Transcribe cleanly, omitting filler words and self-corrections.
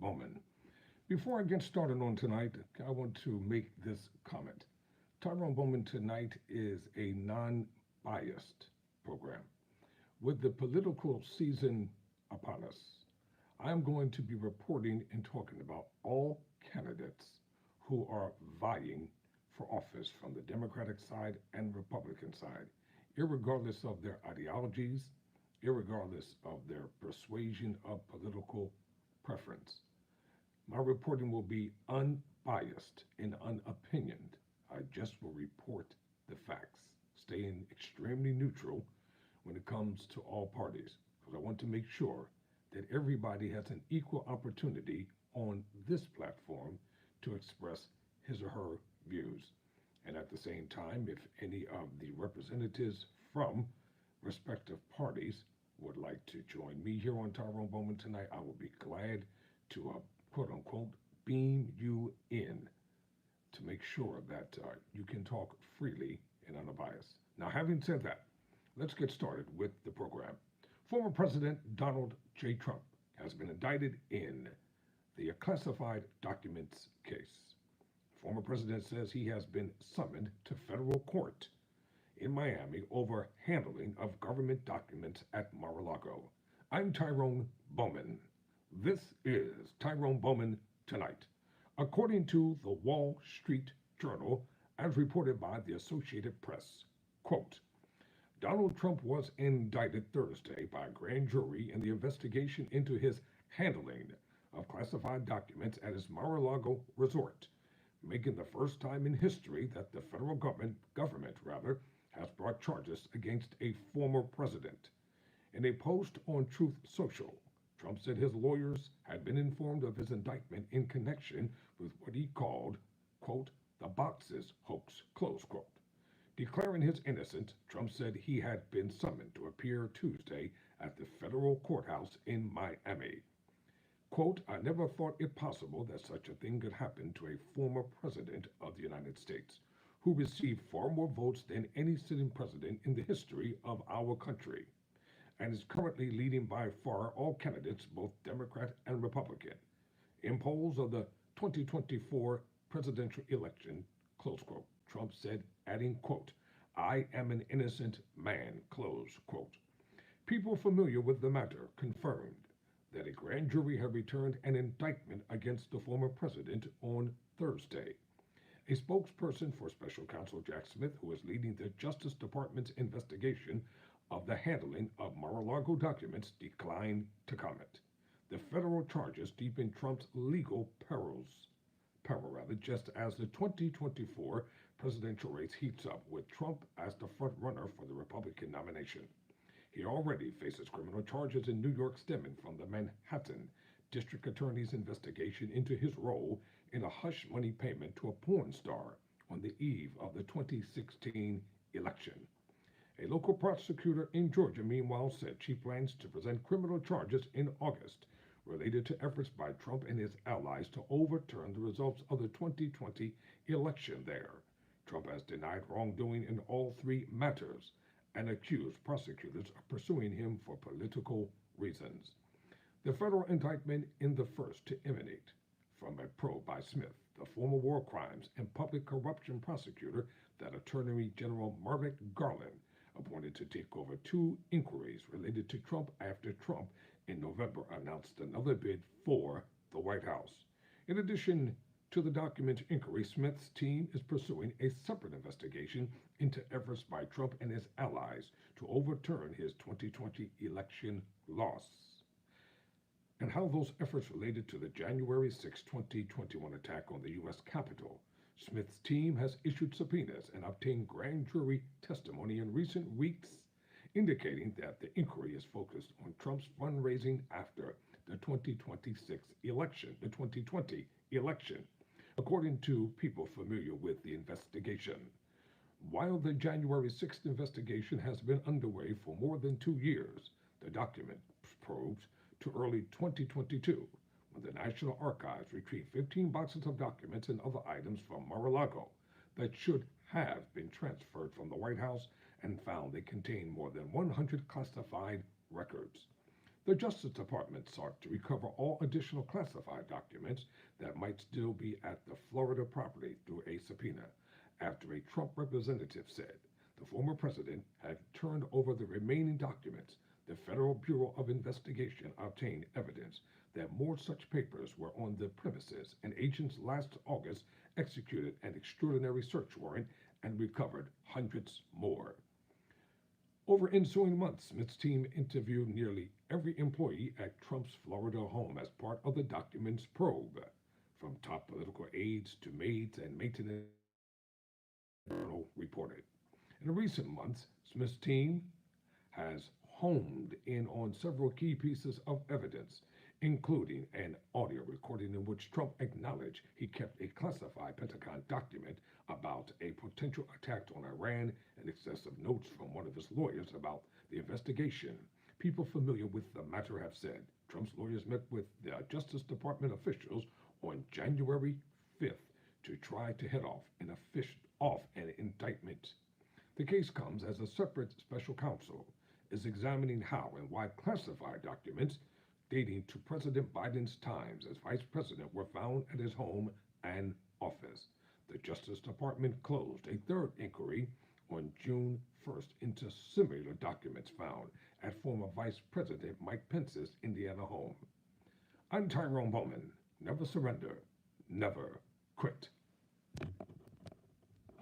Bowman. Before I get started on tonight, I want to make this comment. Tyrone Bowman tonight is a non biased program. With the political season upon us, I am going to be reporting and talking about all candidates who are vying for office from the Democratic side and Republican side, irregardless of their ideologies, irregardless of their persuasion of political preference. My reporting will be unbiased and unopinioned. I just will report the facts, staying extremely neutral when it comes to all parties, because I want to make sure that everybody has an equal opportunity on this platform to express his or her views. And at the same time, if any of the representatives from respective parties would like to join me here on Tyrone Bowman tonight, I will be glad to quote unquote beam you in to make sure that you can talk freely and unbiased. Now, having said that, let's get started with the program. Former President Donald J. Trump has been indicted in the classified documents case. Former president says he has been summoned to federal court in Miami over handling of government documents at Mar-a-Lago. I'm Tyrone Bowman. This is Tyrone Bowman Tonight. According to the Wall Street Journal, as reported by the Associated Press, quote, Donald Trump was indicted Thursday by a grand jury in the investigation into his handling of classified documents at his Mar-a-Lago resort, making the first time in history that the federal government has brought charges against a former president. In a post on Truth Social, Trump said his lawyers had been informed of his indictment in connection with what he called, quote, the boxes hoax, close quote. Declaring his innocence, Trump said he had been summoned to appear Tuesday at the federal courthouse in Miami. Quote, I never thought it possible that such a thing could happen to a former president of the United States, who received far more votes than any sitting president in the history of our country, and is currently leading by far all candidates, both Democrat and Republican, in polls of the 2024 presidential election, close quote. Trump said, adding, quote, I am an innocent man, close quote. People familiar with the matter confirmed that a grand jury had returned an indictment against the former president on Thursday. A spokesperson for Special Counsel Jack Smith, who is leading the Justice Department's investigation of the handling of Mar-a-Lago documents, declined to comment. The federal charges deepen Trump's legal peril, just as the 2024 presidential race heats up with Trump as the front runner for the Republican nomination. He already faces criminal charges in New York stemming from the Manhattan District Attorney's investigation into his role in a hush money payment to a porn star on the eve of the 2016 election. A local prosecutor in Georgia, meanwhile, said she plans to present criminal charges in August related to efforts by Trump and his allies to overturn the results of the 2020 election there. Trump has denied wrongdoing in all three matters and accused prosecutors of pursuing him for political reasons. The federal indictment in the first to emanate from a probe by Smith, the former war crimes and public corruption prosecutor that Attorney General Merrick Garland appointed to take over two inquiries related to Trump after Trump in November announced another bid for the White House. In addition to the document inquiry, Smith's team is pursuing a separate investigation into efforts by Trump and his allies to overturn his 2020 election loss, and how those efforts related to the January 6, 2021 attack on the U.S. Capitol. Smith's team has issued subpoenas and obtained grand jury testimony in recent weeks, indicating that the inquiry is focused on Trump's fundraising after the 2020 election, according to people familiar with the investigation. While the January 6th investigation has been underway for more than 2 years, the document probes to early 2022, when the National Archives retrieved 15 boxes of documents and other items from Mar-a-Lago that should have been transferred from the White House and found they contained more than 100 classified records. The Justice Department sought to recover all additional classified documents that might still be at the Florida property through a subpoena after a Trump representative said the former president had turned over the remaining documents. The Federal Bureau of Investigation obtained evidence that more such papers were on the premises, and agents last August executed an extraordinary search warrant and recovered hundreds more. Over ensuing months, Smith's team interviewed nearly every employee at Trump's Florida home as part of the documents probe, from top political aides to maids and maintenance, the Journal reported. In recent months, Smith's team has honed in on several key pieces of evidence, including an audio recording in which Trump acknowledged he kept a classified Pentagon document about a potential attack on Iran and excessive notes from one of his lawyers about the investigation. People familiar with the matter have said Trump's lawyers met with the Justice Department officials on January 5th to try to head off an indictment. The case comes as a separate special counsel is examining how and why classified documents dating to President Biden's times as vice president were found at his home and office. The Justice Department closed a third inquiry on June 1st into similar documents found at former Vice President Mike Pence's Indiana home. I'm Tyrone Bowman. Never surrender, never quit.